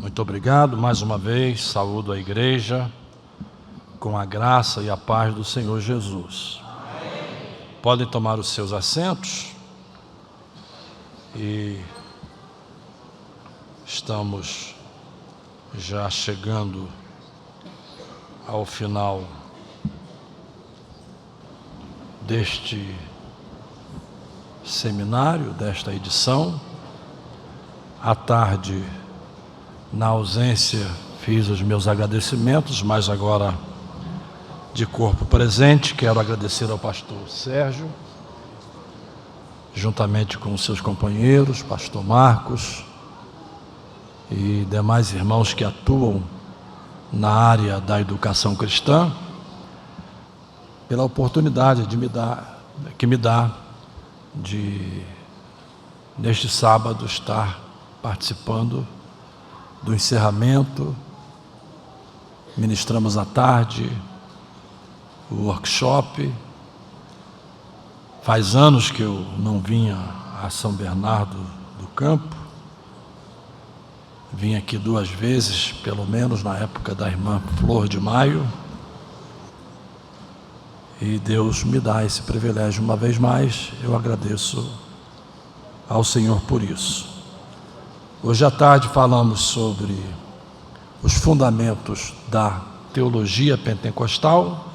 Muito obrigado, mais uma vez, saúdo a igreja com a graça e a paz do Senhor Jesus. Amém. Podem tomar os seus assentos e estamos já chegando ao final deste seminário, desta edição. À tarde, na ausência, fiz os meus agradecimentos, mas agora, de corpo presente, quero agradecer ao pastor Sérgio, juntamente com os seus companheiros, pastor Marcos e demais irmãos que atuam na área da educação cristã, pela oportunidade que me dá de, neste sábado, estar participando do encerramento. Ministramos à tarde o workshop. Faz anos que eu não vinha a São Bernardo do Campo. Vim aqui 2 vezes, pelo menos na época da irmã Flor de Maio. E Deus me dá esse privilégio uma vez mais. Eu agradeço ao Senhor por isso. Hoje à tarde falamos sobre os fundamentos da teologia pentecostal.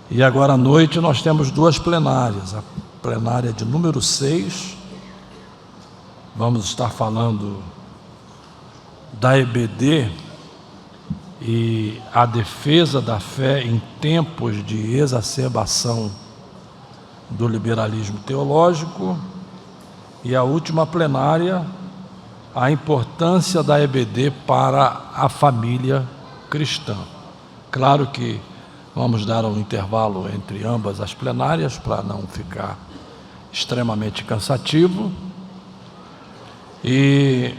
E agora à noite nós temos 2 plenárias. A plenária de número 6. Vamos estar falando da EBD e a defesa da fé em tempos de exacerbação do liberalismo teológico. E a última plenária, a importância da EBD para a família cristã. Claro que vamos dar um intervalo entre ambas as plenárias para não ficar extremamente cansativo. E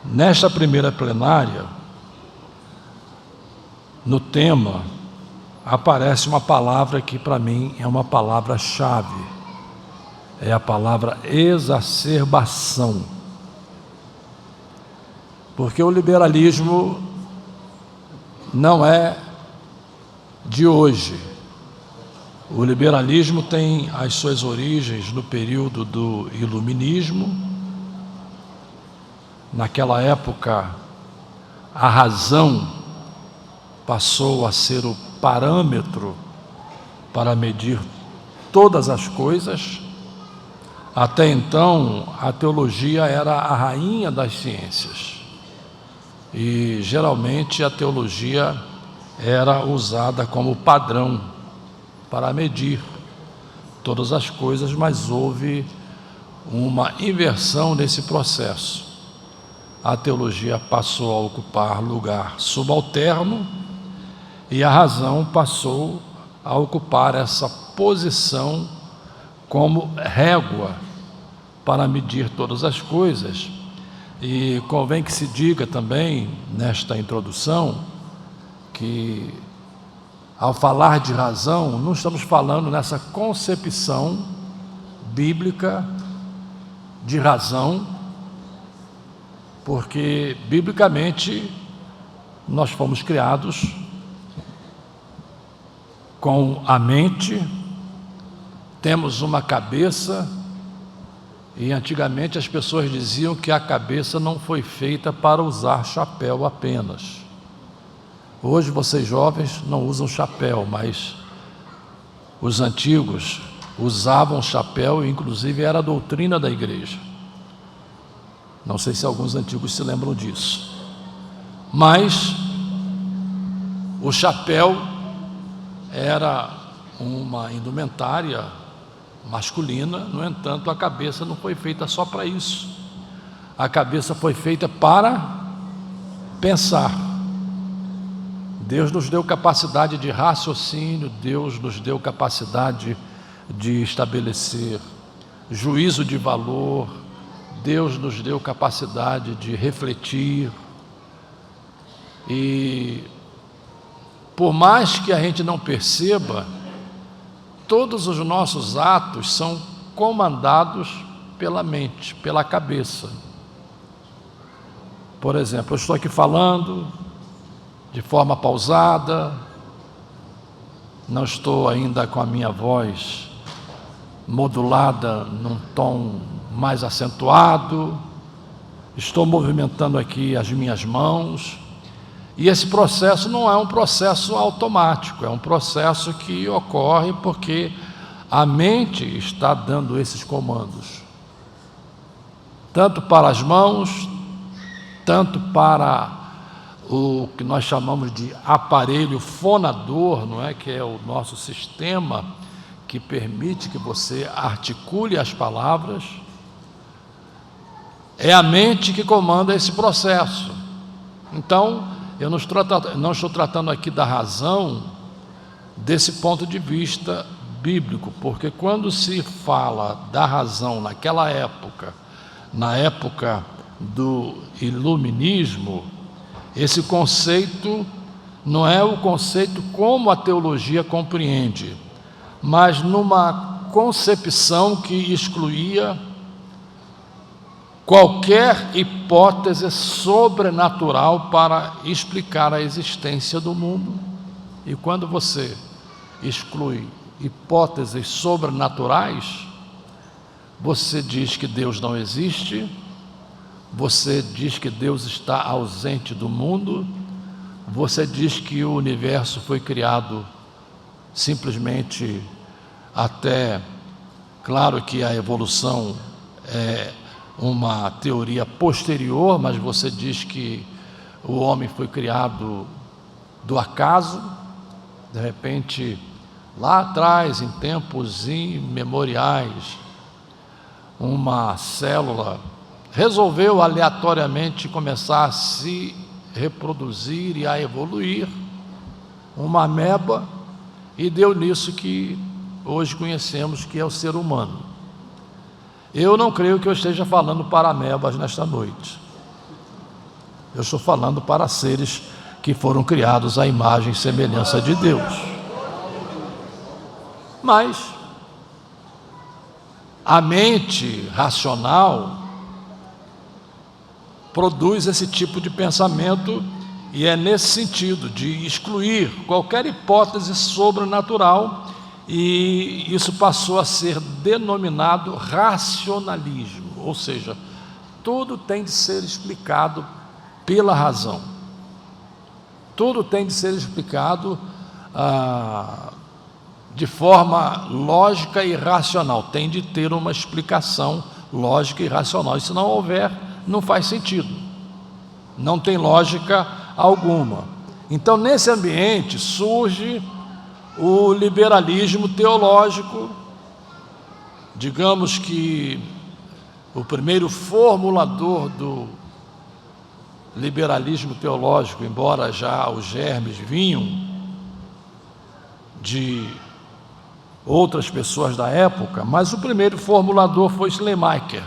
nesta primeira plenária, no tema, aparece uma palavra que para mim é uma palavra-chave. É a palavra exacerbação. Porque o liberalismo não é de hoje. O liberalismo tem as suas origens no período do iluminismo. Naquela época, a razão passou a ser o parâmetro para medir todas as coisas. Até então, a teologia era a rainha das ciências. E, geralmente, a teologia era usada como padrão para medir todas as coisas, mas houve uma inversão nesse processo. A teologia passou a ocupar lugar subalterno e a razão passou a ocupar essa posição como régua para medir todas as coisas. E convém que se diga também, nesta introdução, que ao falar de razão, não estamos falando nessa concepção bíblica de razão, porque, biblicamente, nós fomos criados com a mente, temos uma cabeça, e antigamente as pessoas diziam que a cabeça não foi feita para usar chapéu apenas. Hoje vocês jovens não usam chapéu, mas os antigos usavam chapéu, e inclusive era a doutrina da igreja. Não sei se alguns antigos se lembram disso. Mas o chapéu era uma indumentária masculina, no entanto, a cabeça não foi feita só para isso. A cabeça foi feita para pensar. Deus nos deu capacidade de raciocínio, Deus nos deu capacidade de estabelecer juízo de valor, Deus nos deu capacidade de refletir. E por mais que a gente não perceba, todos os nossos atos são comandados pela mente, pela cabeça. Por exemplo, eu estou aqui falando de forma pausada, não estou ainda com a minha voz modulada num tom mais acentuado, estou movimentando aqui as minhas mãos, e esse processo não é um processo automático, é um processo que ocorre porque a mente está dando esses comandos, tanto para as mãos, tanto para o que nós chamamos de aparelho fonador, não é? Que é o nosso sistema que permite que você articule as palavras. É a mente que comanda esse processo. Então, eu não estou tratando aqui da razão desse ponto de vista bíblico, porque quando se fala da razão naquela época, na época do iluminismo, esse conceito não é o conceito como a teologia compreende, mas numa concepção que excluía qualquer hipótese sobrenatural para explicar a existência do mundo. E quando você exclui hipóteses sobrenaturais, você diz que Deus não existe, você diz que Deus está ausente do mundo, você diz que o universo foi criado simplesmente até, claro que a evolução é uma teoria posterior, mas você diz que o homem foi criado do acaso, de repente, lá atrás, em tempos imemoriais, uma célula resolveu aleatoriamente começar a se reproduzir e a evoluir, uma ameba, e deu nisso que hoje conhecemos que é o ser humano. Eu não creio que eu esteja falando para amebas nesta noite. Eu estou falando para seres que foram criados à imagem e semelhança de Deus. Mas a mente racional produz esse tipo de pensamento, e é nesse sentido de excluir qualquer hipótese sobrenatural, e isso passou a ser denominado racionalismo, ou seja, tudo tem de ser explicado pela razão, tudo tem de ser explicado de forma lógica e racional, tem de ter uma explicação lógica e racional, e se não houver, não faz sentido, não tem lógica alguma. Então, nesse ambiente surge o liberalismo teológico. Digamos que o primeiro formulador do liberalismo teológico, embora já os germes vinham de outras pessoas da época, mas o primeiro formulador foi Schleiermacher,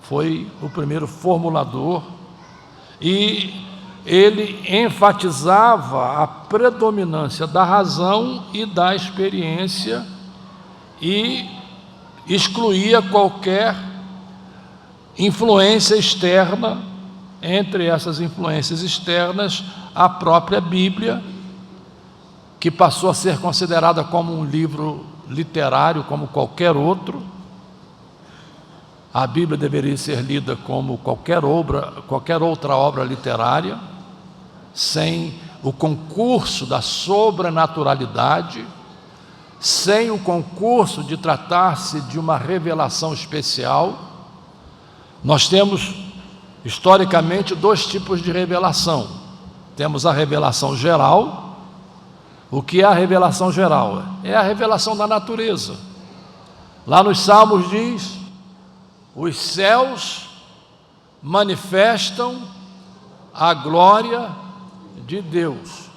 foi o primeiro formulador, e ele enfatizava a predominância da razão e da experiência e excluía qualquer influência externa. Entre essas influências externas, a própria Bíblia, que passou a ser considerada como um livro literário como qualquer outro. A Bíblia deveria ser lida como qualquer outra obra literária, sem o concurso da sobrenaturalidade, sem o concurso de tratar-se de uma revelação especial. Nós temos, historicamente, dois tipos de revelação. Temos a revelação geral. O que é a revelação geral? É a revelação da natureza. Lá nos Salmos diz: os céus manifestam a glória de Deus,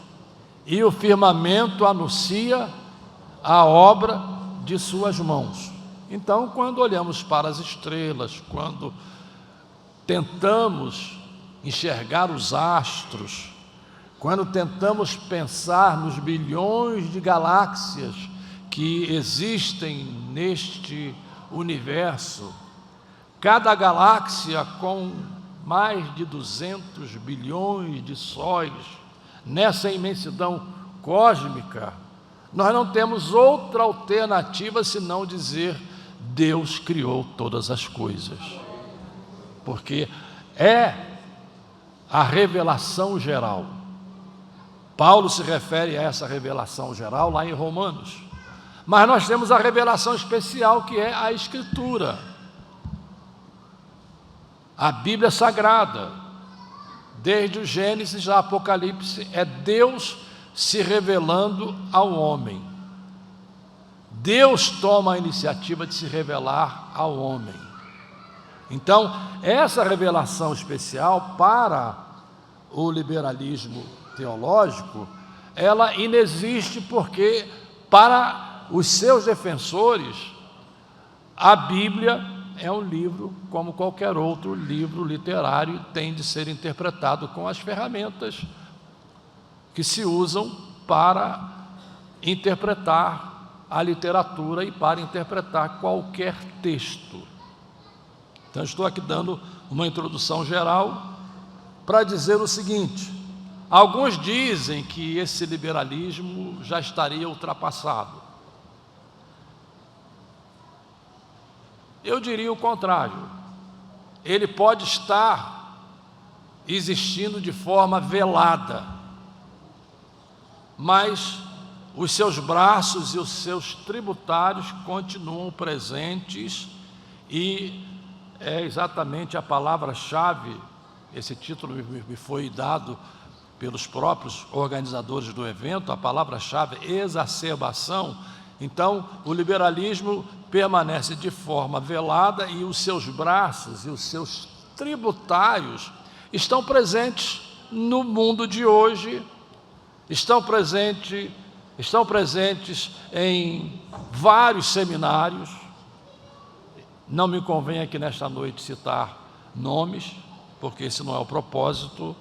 e o firmamento anuncia a obra de suas mãos. Então, quando olhamos para as estrelas, quando tentamos enxergar os astros, quando tentamos pensar nos bilhões de galáxias que existem neste universo, cada galáxia com mais de 200 bilhões de sóis, nessa imensidão cósmica, nós não temos outra alternativa senão dizer: Deus criou todas as coisas, porque é a revelação geral. Paulo se refere a essa revelação geral lá em Romanos, mas nós temos a revelação especial, que é a Escritura, a Bíblia Sagrada. Desde o Gênesis ao Apocalipse, é Deus se revelando ao homem. Deus toma a iniciativa de se revelar ao homem. Então, essa revelação especial para o liberalismo teológico, ela inexiste, porque para os seus defensores, a Bíblia é um livro como qualquer outro livro literário e tem de ser interpretado com as ferramentas que se usam para interpretar a literatura e para interpretar qualquer texto. Então, estou aqui dando uma introdução geral para dizer o seguinte: alguns dizem que esse liberalismo já estaria ultrapassado. Eu diria o contrário. Ele pode estar existindo de forma velada, mas os seus braços e os seus tributários continuam presentes, e é exatamente a palavra-chave. Esse título me foi dado pelos próprios organizadores do evento, a palavra-chave: exacerbação. Então, o liberalismo permanece de forma velada e os seus braços e os seus tributários estão presentes no mundo de hoje, estão presentes em vários seminários. Não me convém aqui nesta noite citar nomes, porque esse não é o propósito.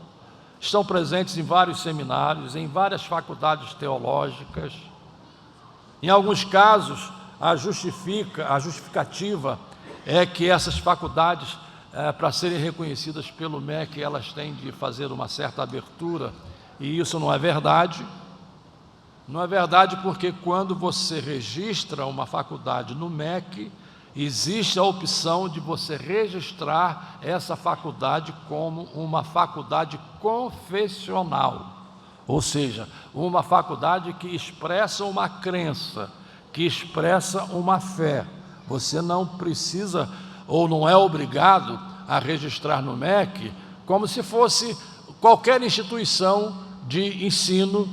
Estão presentes em vários seminários, em várias faculdades teológicas. Em alguns casos, a justificativa é que essas faculdades, para serem reconhecidas pelo MEC, elas têm de fazer uma certa abertura, e isso não é verdade. Não é verdade, porque quando você registra uma faculdade no MEC, existe a opção de você registrar essa faculdade como uma faculdade confessional, ou seja, uma faculdade que expressa uma crença, que expressa uma fé. Você não precisa ou não é obrigado a registrar no MEC como se fosse qualquer instituição de ensino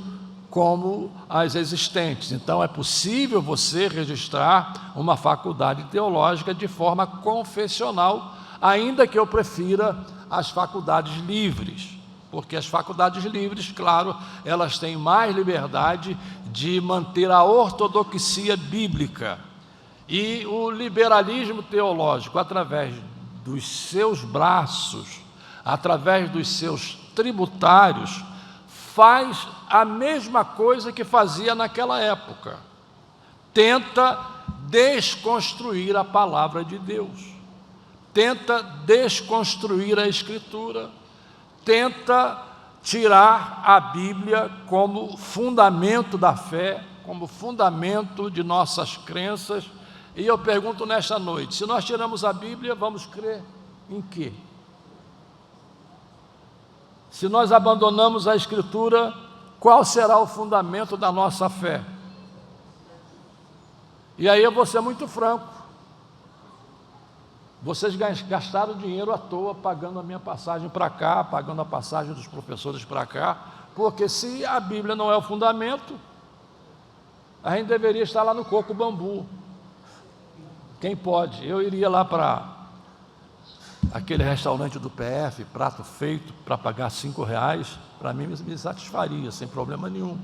como as existentes. Então, é possível você registrar uma faculdade teológica de forma confessional, ainda que eu prefira as faculdades livres, porque as faculdades livres, claro, elas têm mais liberdade de manter a ortodoxia bíblica. E o liberalismo teológico, através dos seus braços, através dos seus tributários, faz a mesma coisa que fazia naquela época. Tenta desconstruir a palavra de Deus, tenta desconstruir a Escritura, tenta tirar a Bíblia como fundamento da fé, como fundamento de nossas crenças. E eu pergunto nesta noite: se nós tiramos a Bíblia, vamos crer em quê? Se nós abandonamos a Escritura, qual será o fundamento da nossa fé? E aí eu vou ser muito franco: vocês gastaram dinheiro à toa pagando a minha passagem para cá, pagando a passagem dos professores para cá, porque se a Bíblia não é o fundamento, a gente deveria estar lá no Coco Bambu. Quem pode? Eu iria lá para aquele restaurante do PF, prato feito, para pagar R$5, para mim me satisfaria, sem problema nenhum.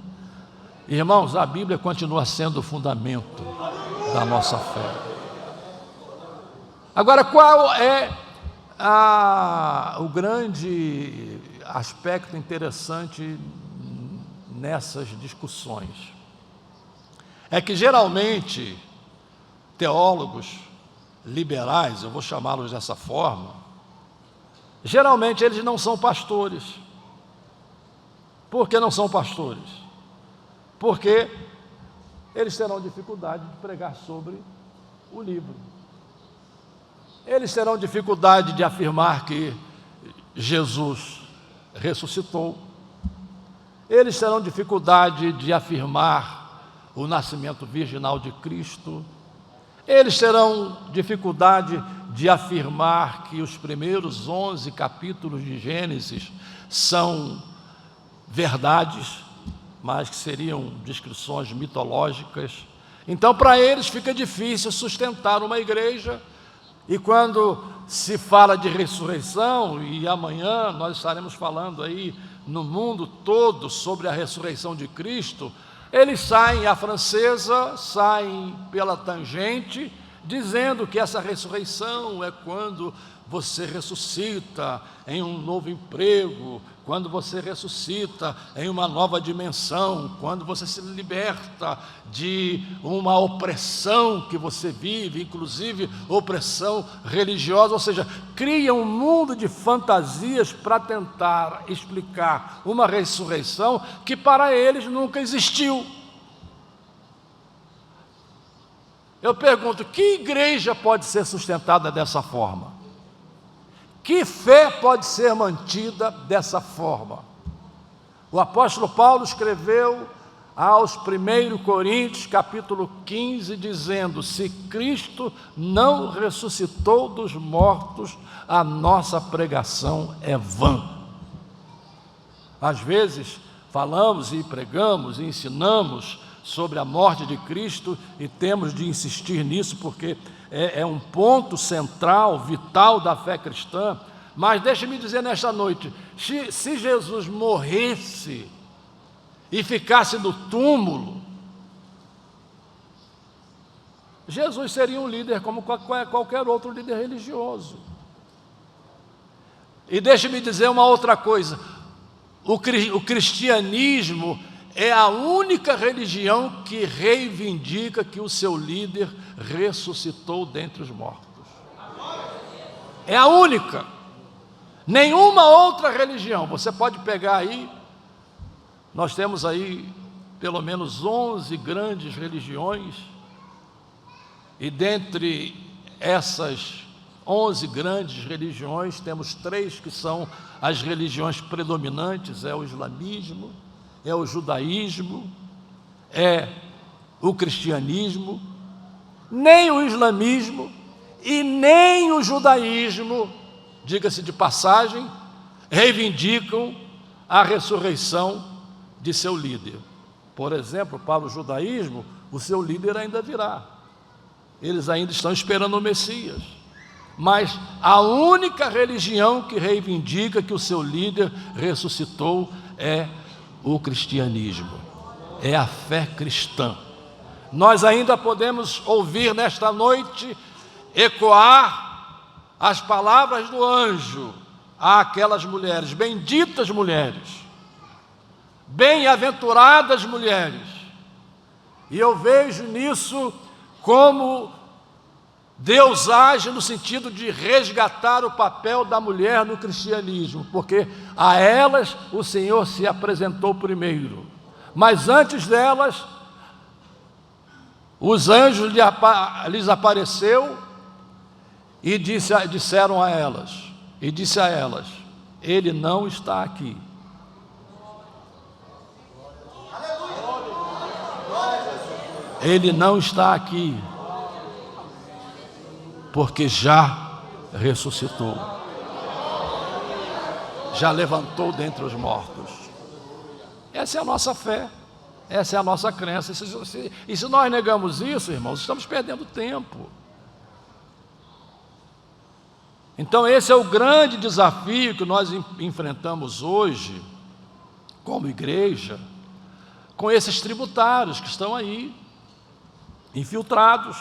Irmãos, a Bíblia continua sendo o fundamento da nossa fé. Agora, qual é o grande aspecto interessante nessas discussões? É que geralmente teólogos liberais, eu vou chamá-los dessa forma, Geralmente eles não são pastores. Por que não são pastores? Porque eles terão dificuldade de pregar sobre o livro. Eles terão dificuldade de afirmar que Jesus ressuscitou. Eles terão dificuldade de afirmar o nascimento virginal de Cristo. Eles terão dificuldade de afirmar que os primeiros 11 capítulos de Gênesis são verdades, mas que seriam descrições mitológicas. Então, para eles fica difícil sustentar uma igreja. E quando se fala de ressurreição, e amanhã nós estaremos falando aí no mundo todo sobre a ressurreição de Cristo, eles saem à francesa, saem pela tangente, dizendo que essa ressurreição é quando você ressuscita em um novo emprego, quando você ressuscita em uma nova dimensão, quando você se liberta de uma opressão que você vive, inclusive opressão religiosa, ou seja, cria um mundo de fantasias para tentar explicar uma ressurreição que para eles nunca existiu. Eu pergunto, que igreja pode ser sustentada dessa forma? Que fé pode ser mantida dessa forma? O apóstolo Paulo escreveu aos 1 Coríntios, capítulo 15, dizendo: se Cristo não ressuscitou dos mortos, a nossa pregação é vã. Às vezes falamos e pregamos e ensinamos sobre a morte de Cristo e temos de insistir nisso porque é um ponto central, vital da fé cristã. Mas deixe-me dizer nesta noite, se Jesus morresse e ficasse no túmulo, Jesus seria um líder como qualquer outro líder religioso. E deixe-me dizer uma outra coisa, o cristianismo é a única religião que reivindica que o seu líder ressuscitou dentre os mortos. É a única. Nenhuma outra religião. Você pode pegar aí, nós temos aí pelo menos 11 grandes religiões, e dentre essas 11 grandes religiões, temos 3 que são as religiões predominantes: é o islamismo, é o judaísmo, é o cristianismo. Nem o islamismo e nem o judaísmo, diga-se de passagem, reivindicam a ressurreição de seu líder. Por exemplo, para o judaísmo, o seu líder ainda virá. Eles ainda estão esperando o Messias. Mas a única religião que reivindica que o seu líder ressuscitou é o cristianismo, é a fé cristã. Nós ainda podemos ouvir nesta noite ecoar as palavras do anjo àquelas mulheres: benditas mulheres, bem-aventuradas mulheres. E eu vejo nisso como Deus age no sentido de resgatar o papel da mulher no cristianismo, porque a elas o Senhor se apresentou primeiro, mas antes delas, os anjos lhes apareceu e disse a elas: Ele não está aqui. Ele não está aqui, porque já ressuscitou, já levantou dentre os mortos. Essa é a nossa fé, essa é a nossa crença. E se nós negamos isso, irmãos, estamos perdendo tempo. Então esse é o grande desafio que nós enfrentamos hoje, como igreja, com esses tributários que estão aí, infiltrados,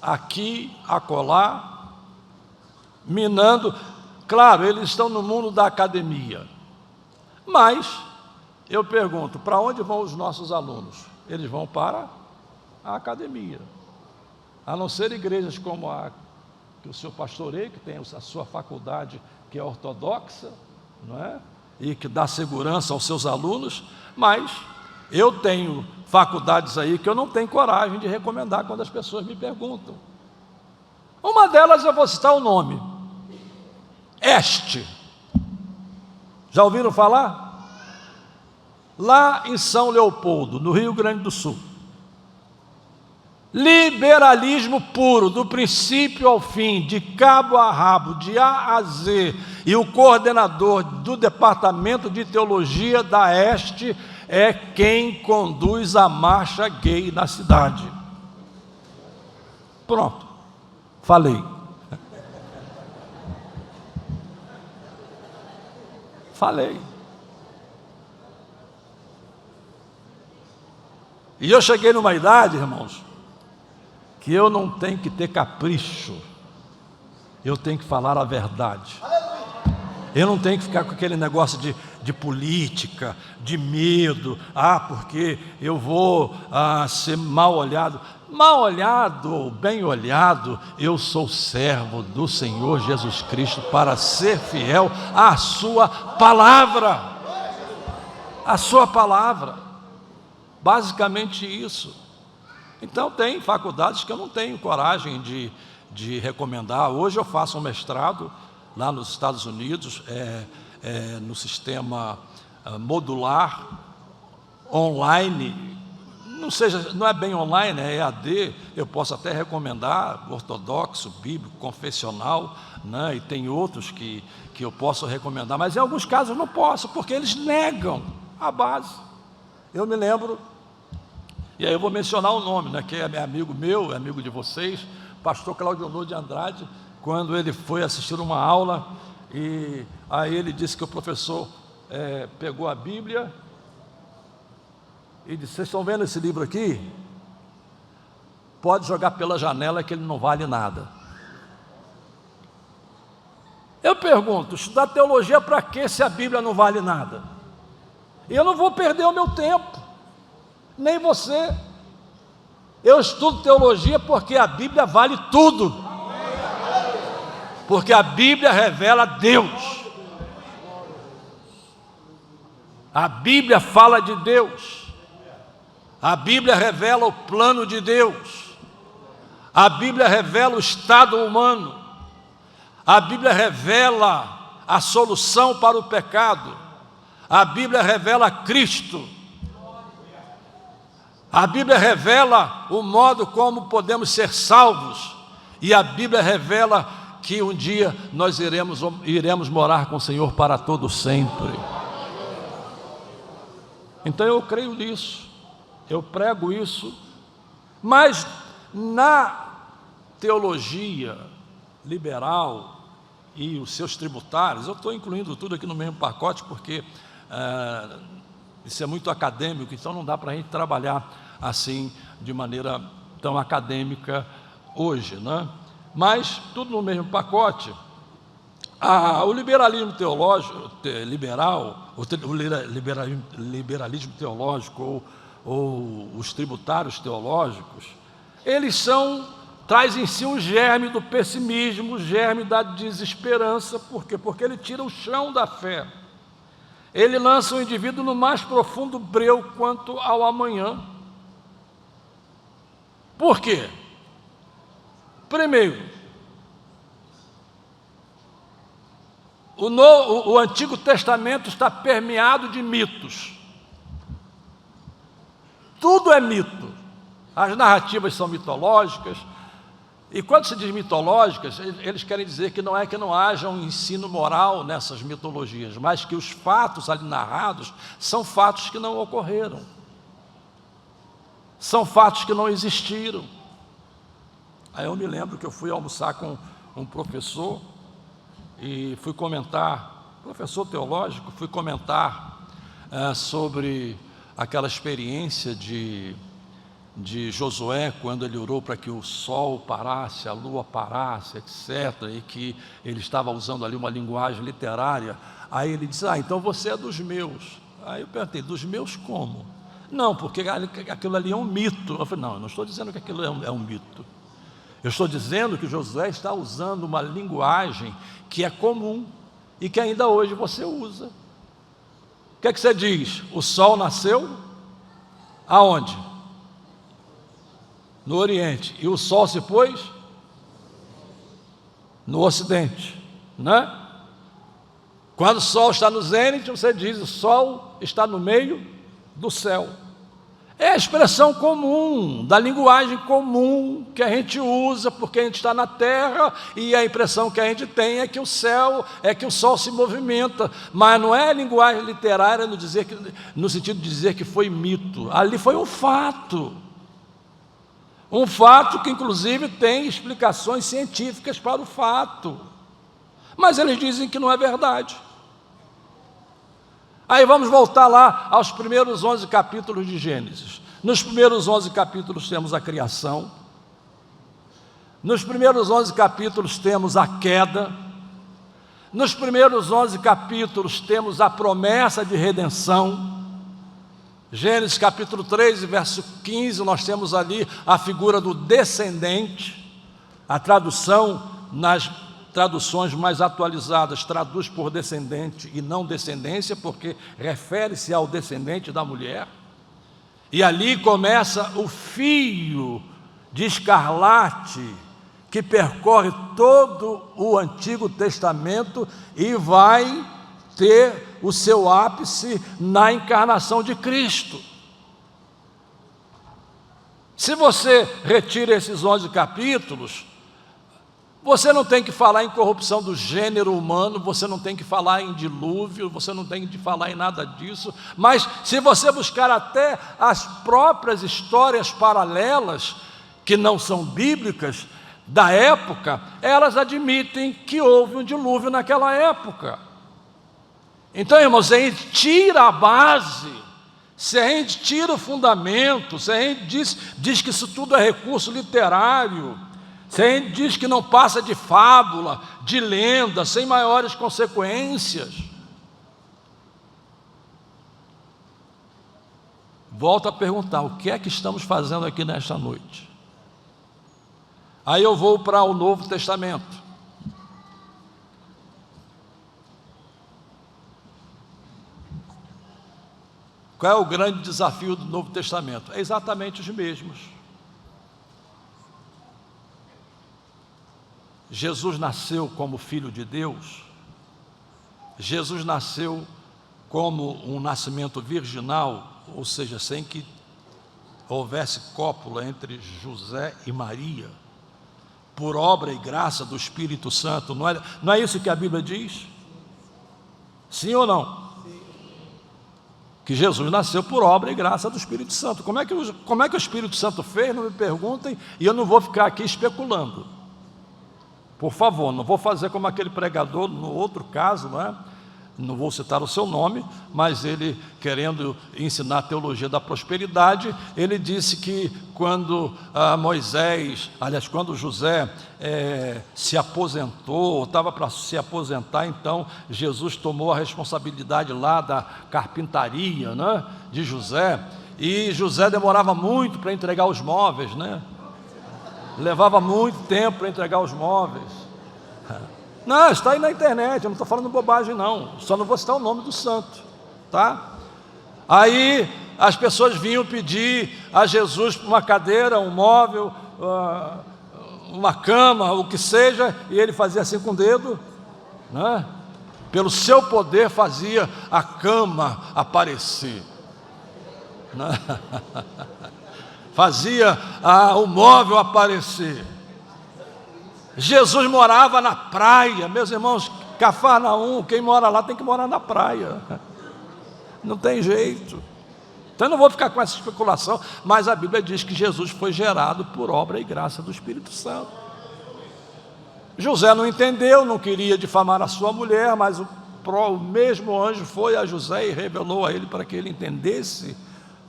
aqui, acolá, minando. Claro, eles estão no mundo da academia, mas eu pergunto, para onde vão os nossos alunos? Eles vão para a academia, a não ser igrejas como a que o senhor pastoreia, que tem a sua faculdade que é ortodoxa, não é? E que dá segurança aos seus alunos, mas eu tenho faculdades aí que eu não tenho coragem de recomendar quando as pessoas me perguntam. Uma delas eu vou citar o nome, Este. Já ouviram falar? Lá em São Leopoldo, no Rio Grande do Sul. Liberalismo puro, do princípio ao fim, de cabo a rabo, de A a Z. E o coordenador do departamento de teologia da Este é quem conduz a marcha gay na cidade. Pronto, falei. Falei. E eu cheguei numa idade, irmãos, que eu não tenho que ter capricho, eu tenho que falar a verdade. Eu não tenho que ficar com aquele negócio de política, de medo, porque eu vou ser mal olhado. Mal olhado ou bem olhado, eu sou servo do Senhor Jesus Cristo para ser fiel à sua palavra. A sua palavra. Basicamente isso. Então tem faculdades que eu não tenho coragem de recomendar. Hoje eu faço um mestrado lá nos Estados Unidos, no sistema modular, online. Não é bem online, é EAD. Eu posso até recomendar, ortodoxo, bíblico, confessional, né? E tem outros que eu posso recomendar, mas em alguns casos não posso, porque eles negam a base. Eu me lembro, e aí eu vou mencionar o nome, né, que é amigo meu, é amigo de vocês, pastor Claudionor de Andrade, quando ele foi assistir uma aula, e aí ele disse que o professor pegou a Bíblia e disse: vocês estão vendo esse livro aqui? Pode jogar pela janela que ele não vale nada. Eu pergunto, estudar teologia para quê se a Bíblia não vale nada? Eu não vou perder o meu tempo, nem você. Eu estudo teologia porque a Bíblia vale tudo, porque a Bíblia revela Deus, a Bíblia fala de Deus, a Bíblia revela o plano de Deus, a Bíblia revela o estado humano, a Bíblia revela a solução para o pecado, a Bíblia revela Cristo, a Bíblia revela o modo como podemos ser salvos, e a Bíblia revela que um dia nós iremos morar com o Senhor para todo sempre. Então eu creio nisso, eu prego isso, mas na teologia liberal e os seus tributários, eu estou incluindo tudo aqui no mesmo pacote, porque isso é muito acadêmico, então não dá para a gente trabalhar assim de maneira tão acadêmica hoje, né? Mas tudo no mesmo pacote. O liberalismo teológico, liberalismo teológico ou os tributários teológicos, eles traz em si o germe do pessimismo, o germe da desesperança. Por quê? Porque ele tira o chão da fé. Ele lança o indivíduo no mais profundo breu quanto ao amanhã. Por quê? Primeiro, o Antigo Testamento está permeado de mitos. Tudo é mito. As narrativas são mitológicas. E quando se diz mitológicas, eles querem dizer que não é que não haja um ensino moral nessas mitologias, mas que os fatos ali narrados são fatos que não ocorreram, são fatos que não existiram. Aí eu me lembro que eu fui almoçar com um professor e fui comentar, professor teológico, fui comentar sobre aquela experiência de Josué, quando ele orou para que o sol parasse, a lua parasse, etc., e que ele estava usando ali uma linguagem literária. Aí ele disse: então você é dos meus. Aí eu perguntei: dos meus como? Não, porque aquilo ali é um mito. Eu falei: não, eu não estou dizendo que aquilo é um mito. Eu estou dizendo que Josué está usando uma linguagem que é comum e que ainda hoje você usa. O que é que você diz? O sol nasceu aonde? No Oriente. E o sol se pôs no Ocidente, né? Quando o sol está no zênite, você diz: o sol está no meio do céu. É a expressão comum, da linguagem comum que a gente usa, porque a gente está na terra e a impressão que a gente tem é que o céu, é que o sol se movimenta, mas não é linguagem literária no sentido de dizer que foi mito. Ali foi um fato que inclusive tem explicações científicas para o fato, mas eles dizem que não é verdade. Aí vamos voltar lá aos primeiros 11 capítulos de Gênesis. Nos primeiros 11 capítulos temos a criação. Nos primeiros 11 capítulos temos a queda. Nos primeiros 11 capítulos temos a promessa de redenção. Gênesis capítulo 3, verso 15, nós temos ali a figura do descendente. A tradução, nas traduções mais atualizadas, traduz por descendente e não descendência, porque refere-se ao descendente da mulher. E ali começa o fio de escarlate que percorre todo o Antigo Testamento e vai ter o seu ápice na encarnação de Cristo. Se você retira esses 11 capítulos, você não tem que falar em corrupção do gênero humano, você não tem que falar em dilúvio, você não tem que falar em nada disso, mas se você buscar até as próprias histórias paralelas, que não são bíblicas, da época, elas admitem que houve um dilúvio naquela época. Então, irmãos, se a gente tira a base, se a gente tira o fundamento, se a gente diz que isso tudo é recurso literário, se a gente diz que não passa de fábula, de lenda, sem maiores consequências, volto a perguntar: o que é que estamos fazendo aqui nesta noite? Aí eu vou para o Novo Testamento. Qual é o grande desafio do Novo Testamento? É exatamente os mesmos. Jesus nasceu como Filho de Deus, Jesus nasceu como um nascimento virginal, ou seja, sem que houvesse cópula entre José e Maria, por obra e graça do Espírito Santo. Não é isso que a Bíblia diz? Sim ou não? Que Jesus nasceu por obra e graça do Espírito Santo. Como é que o Espírito Santo fez? Não me perguntem, e eu não vou ficar aqui especulando. Por favor, não vou fazer como aquele pregador no outro caso, não é? Não vou citar o seu nome, mas ele, querendo ensinar a teologia da prosperidade, ele disse que quando quando José se aposentou, estava para se aposentar, então Jesus tomou a responsabilidade lá da carpintaria, né, de José, e José demorava muito para entregar os móveis, né? Levava muito tempo para entregar os móveis. Não, está aí na internet, eu não estou falando bobagem não, só não vou citar o nome do santo, tá? Aí as pessoas vinham pedir a Jesus uma cadeira, um móvel, uma cama, o que seja, e ele fazia assim com o dedo, né? Pelo seu poder fazia a cama aparecer, né? Fazia o móvel aparecer. Jesus morava na praia, meus irmãos, Cafarnaum, quem mora lá tem que morar na praia, não tem jeito. Então eu não vou ficar com essa especulação, mas a Bíblia diz que Jesus foi gerado por obra e graça do Espírito Santo. José não entendeu, não queria difamar a sua mulher, mas o mesmo anjo foi a José e revelou a ele para que ele entendesse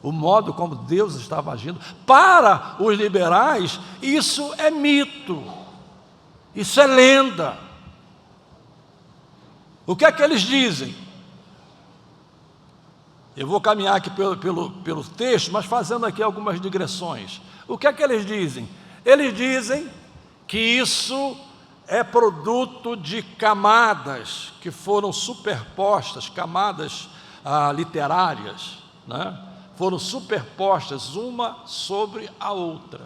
o modo como Deus estava agindo. Para os liberais, isso é mito, isso é lenda. O que é que eles dizem? Eu vou caminhar aqui pelo texto, mas fazendo aqui algumas digressões. O que é que eles dizem? Eles dizem que isso é produto de camadas que foram superpostas, camadas literárias, né? Foram superpostas uma sobre a outra,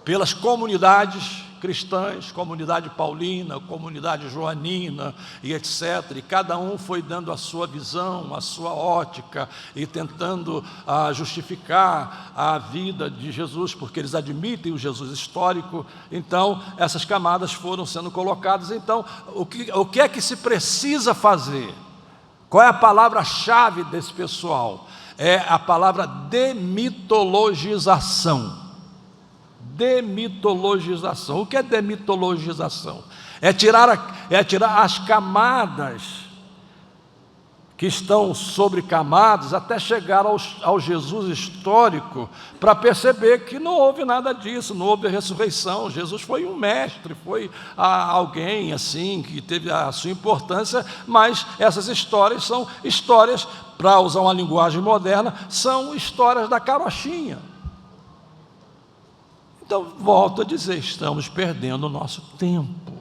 pelas comunidades cristãs, comunidade paulina, comunidade joanina e etc. E cada um foi dando a sua visão, a sua ótica e tentando justificar a vida de Jesus, porque eles admitem o Jesus histórico. Então, essas camadas foram sendo colocadas. Então, o que é que se precisa fazer? Qual é a palavra-chave desse pessoal? É a palavra demitologização. Demitologização. O que é demitologização? É tirar as camadas que estão sobre camadas até chegar ao Jesus histórico, para perceber que não houve nada disso, não houve ressurreição. Jesus foi um mestre, foi alguém assim que teve a sua importância, mas essas histórias são histórias, para usar uma linguagem moderna, são histórias da carochinha. Então, volto a dizer, estamos perdendo o nosso tempo.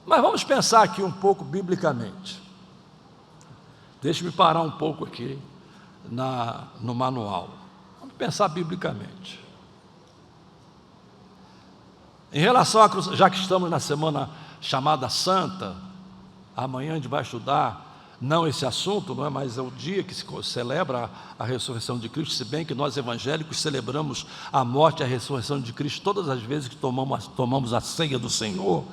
Mas vamos pensar aqui um pouco biblicamente. Deixe-me parar um pouco aqui no manual. Vamos pensar biblicamente. Em relação à cruz, já que estamos na semana chamada Santa, amanhã a gente vai estudar, não esse assunto, não é, mas é o dia que se celebra a ressurreição de Cristo, se bem que nós evangélicos celebramos a morte e a ressurreição de Cristo todas as vezes que tomamos a ceia do Senhor.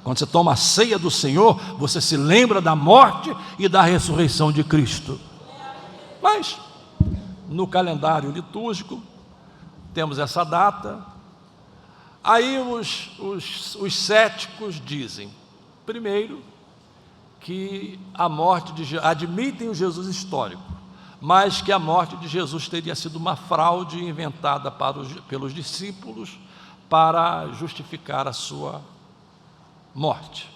Quando você toma a ceia do Senhor, você se lembra da morte e da ressurreição de Cristo. Mas no calendário litúrgico temos essa data. Aí os céticos dizem, primeiro, que a morte de Jesus, admitem o Jesus histórico, mas que a morte de Jesus teria sido uma fraude inventada pelos discípulos para justificar a sua morte,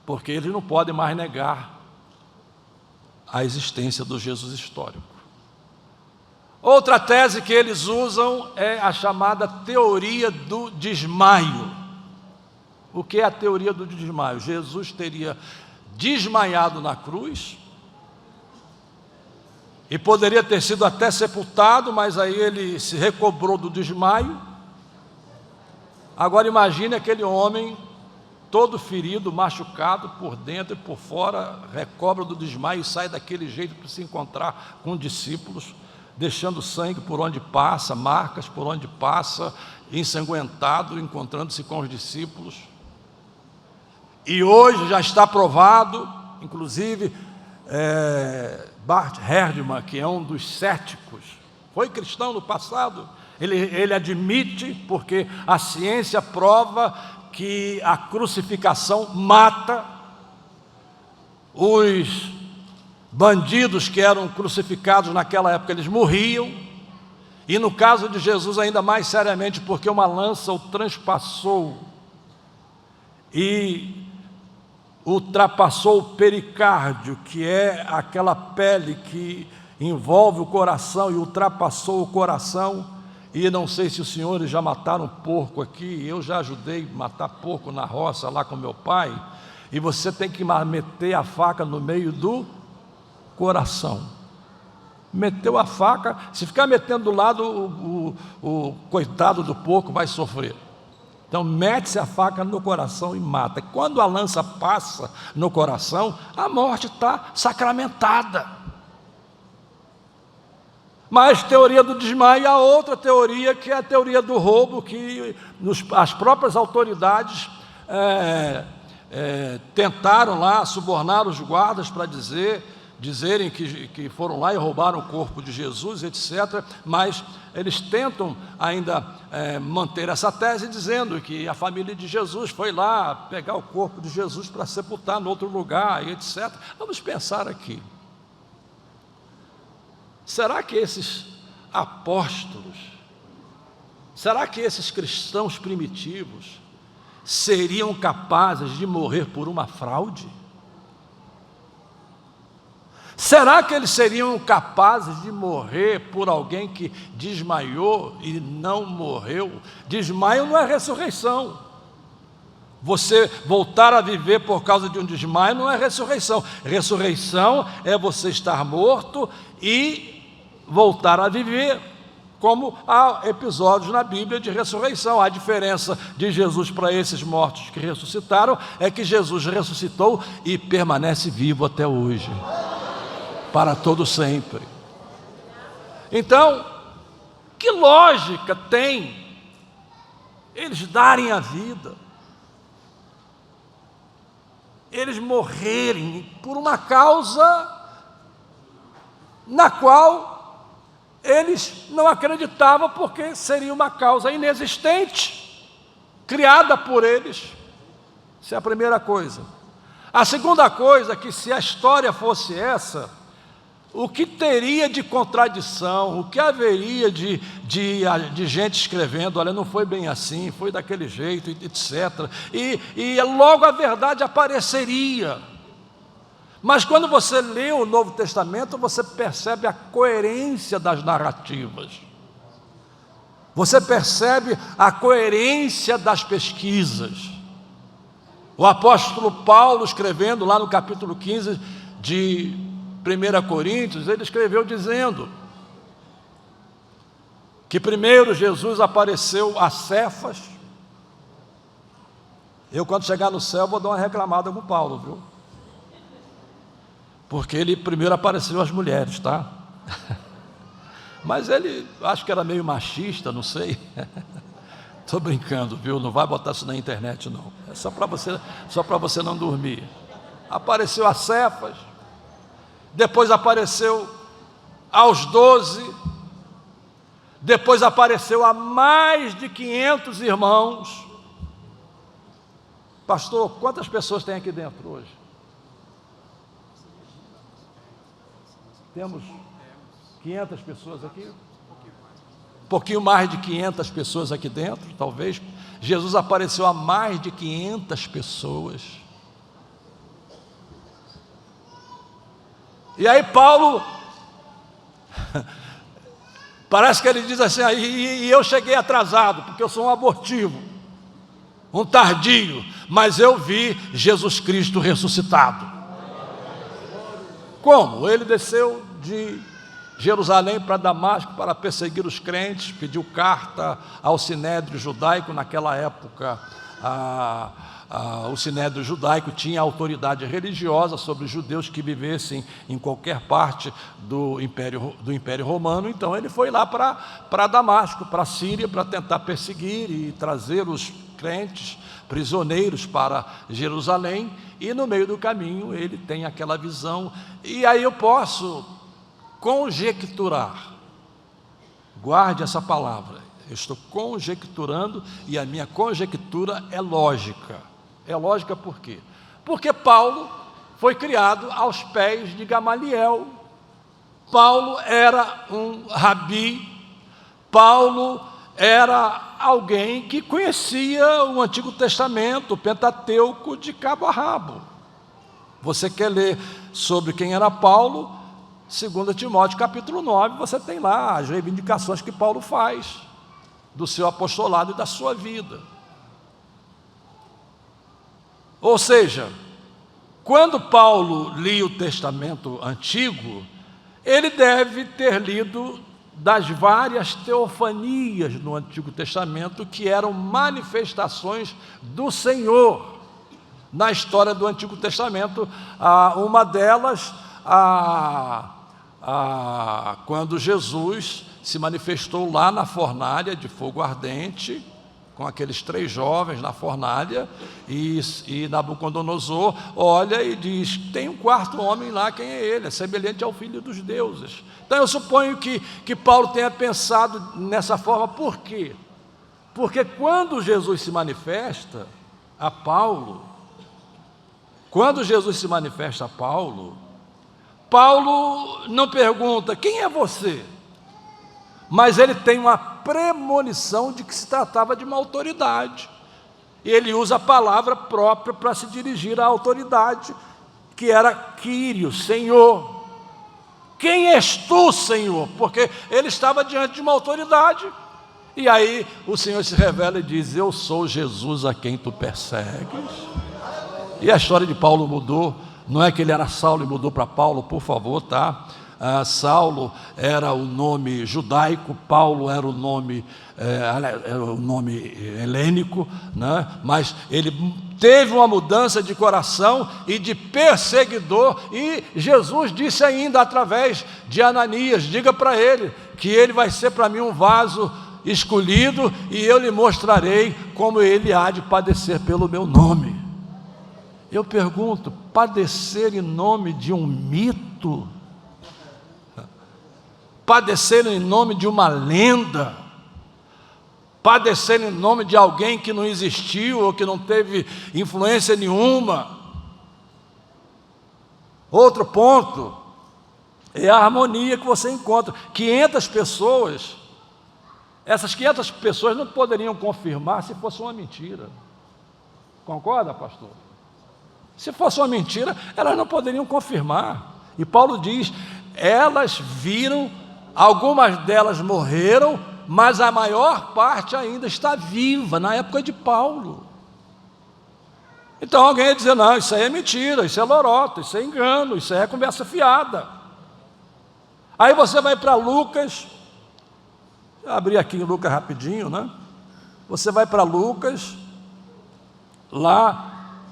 porque eles não podem mais negar a existência do Jesus histórico. Outra tese que eles usam é a chamada teoria do desmaio. O que é a teoria do desmaio? Jesus teria desmaiado na cruz e poderia ter sido até sepultado, mas aí ele se recobrou do desmaio. Agora imagine aquele homem todo ferido, machucado por dentro e por fora, recobra do desmaio e sai daquele jeito para se encontrar com discípulos, deixando sangue por onde passa, marcas por onde passa, ensanguentado, encontrando-se com os discípulos. E hoje já está provado, inclusive Bart Ehrman, que é um dos céticos, foi cristão no passado, ele admite, porque a ciência prova que a crucificação mata. Os bandidos que eram crucificados naquela época, eles morriam, e no caso de Jesus ainda mais seriamente, porque uma lança o transpassou e ultrapassou o pericárdio, que é aquela pele que envolve o coração, e ultrapassou o coração. E não sei se os senhores já mataram porco aqui, eu já ajudei a matar porco na roça lá com meu pai, e você tem que meter a faca no meio do coração. Meteu a faca, se ficar metendo do lado, o coitado do porco vai sofrer. Então mete-se a faca no coração e mata. Quando a lança passa no coração, a morte está sacramentada. Mas teoria do desmaio, a outra teoria, que é a teoria do roubo, que as próprias autoridades tentaram lá subornar os guardas para dizerem que foram lá e roubaram o corpo de Jesus, etc. Mas eles tentam ainda manter essa tese, dizendo que a família de Jesus foi lá pegar o corpo de Jesus para sepultar em outro lugar, e etc. Vamos pensar aqui. Será que esses apóstolos, será que esses cristãos primitivos seriam capazes de morrer por uma fraude? Será que eles seriam capazes de morrer por alguém que desmaiou e não morreu? Desmaio não é ressurreição. Você voltar a viver por causa de um desmaio não é ressurreição. Ressurreição é você estar morto e voltar a viver, como há episódios na Bíblia de ressurreição. A diferença de Jesus para esses mortos que ressuscitaram é que Jesus ressuscitou e permanece vivo até hoje, para todo sempre. Então, que lógica tem eles darem a vida, eles morrerem por uma causa na qual eles não acreditavam, porque seria uma causa inexistente, criada por eles? Essa é a primeira coisa. A segunda coisa é que, se a história fosse essa, o que teria de contradição, o que haveria de gente escrevendo, olha, não foi bem assim, foi daquele jeito, etc. E logo a verdade apareceria. Mas quando você lê o Novo Testamento, você percebe a coerência das narrativas. Você percebe a coerência das pesquisas. O apóstolo Paulo, escrevendo lá no capítulo 15 de 1 Coríntios, ele escreveu dizendo que primeiro Jesus apareceu a Cefas. Eu, quando chegar no céu, vou dar uma reclamada com Paulo, viu? Porque ele primeiro apareceu às mulheres, tá? Mas ele, acho que era meio machista, não sei. Estou brincando, viu? Não vai botar isso na internet, não. É só para você não dormir. Apareceu a Cefas. Depois apareceu aos 12, depois apareceu a mais de 500 irmãos. Pastor, quantas pessoas tem aqui dentro hoje? Temos 500 pessoas aqui? Um pouquinho mais de 500 pessoas aqui dentro, talvez. Jesus apareceu a mais de 500 pessoas. E aí Paulo, parece que ele diz assim, e eu cheguei atrasado, porque eu sou um abortivo, um tardio, mas eu vi Jesus Cristo ressuscitado. Como? Ele desceu de Jerusalém para Damasco para perseguir os crentes, pediu carta ao sinédrio judaico. Naquela época, o sinédrio judaico tinha autoridade religiosa sobre os judeus que vivessem em qualquer parte do Império Romano. Então ele foi lá para Damasco, para a Síria, para tentar perseguir e trazer os crentes prisioneiros para Jerusalém. E no meio do caminho ele tem aquela visão, e aí eu posso conjecturar, guarde essa palavra, eu estou conjecturando, e a minha conjectura é lógica. É lógica por quê? Porque Paulo foi criado aos pés de Gamaliel. Paulo era um rabi, Paulo era alguém que conhecia o Antigo Testamento, o Pentateuco, de cabo a rabo. Você quer ler sobre quem era Paulo? 2 Timóteo capítulo 9, você tem lá as reivindicações que Paulo faz do seu apostolado e da sua vida. Ou seja, quando Paulo lia o Testamento Antigo, ele deve ter lido das várias teofanias no Antigo Testamento, que eram manifestações do Senhor na história do Antigo Testamento. Uma delas, quando Jesus se manifestou lá na fornalha de fogo ardente, com aqueles 3 jovens na fornalha, e Nabucodonosor olha e diz, tem um 4º homem lá, quem é ele? É semelhante ao Filho dos Deuses. Então eu suponho que Paulo tenha pensado nessa forma. Por quê? Porque quando Jesus se manifesta a Paulo, Paulo não pergunta, quem é você? Mas ele tem uma premonição de que se tratava de uma autoridade. Ele usa a palavra própria para se dirigir à autoridade, que era Quírios, Senhor. quem és tu, Senhor? Porque ele estava diante de uma autoridade. E aí o Senhor se revela e diz: eu sou Jesus a quem tu persegues. E a história de Paulo mudou. Não é que ele era Saulo e mudou para Paulo, por favor, tá? Saulo era o nome judaico, Paulo era o nome helênico, né? Mas ele teve uma mudança de coração e de perseguidor, e Jesus disse ainda através de Ananias: diga para ele que ele vai ser para mim um vaso escolhido, e eu lhe mostrarei como ele há de padecer pelo meu nome. Eu pergunto, padecer em nome de um mito? Padecer em nome de uma lenda? Padecer em nome de alguém que não existiu ou que não teve influência nenhuma? Outro ponto é a harmonia que você encontra. 500 pessoas, essas 500 pessoas não poderiam confirmar se fosse uma mentira. Concorda, pastor? Se fosse uma mentira, elas não poderiam confirmar. E Paulo diz: elas viram, algumas delas morreram, mas a maior parte ainda está viva, na época de Paulo. Então alguém ia dizer: não, isso aí é mentira, isso é lorota, isso é engano, isso aí é conversa fiada. Aí você vai para Lucas, vou abrir aqui em Lucas rapidinho, né? Você vai para Lucas, lá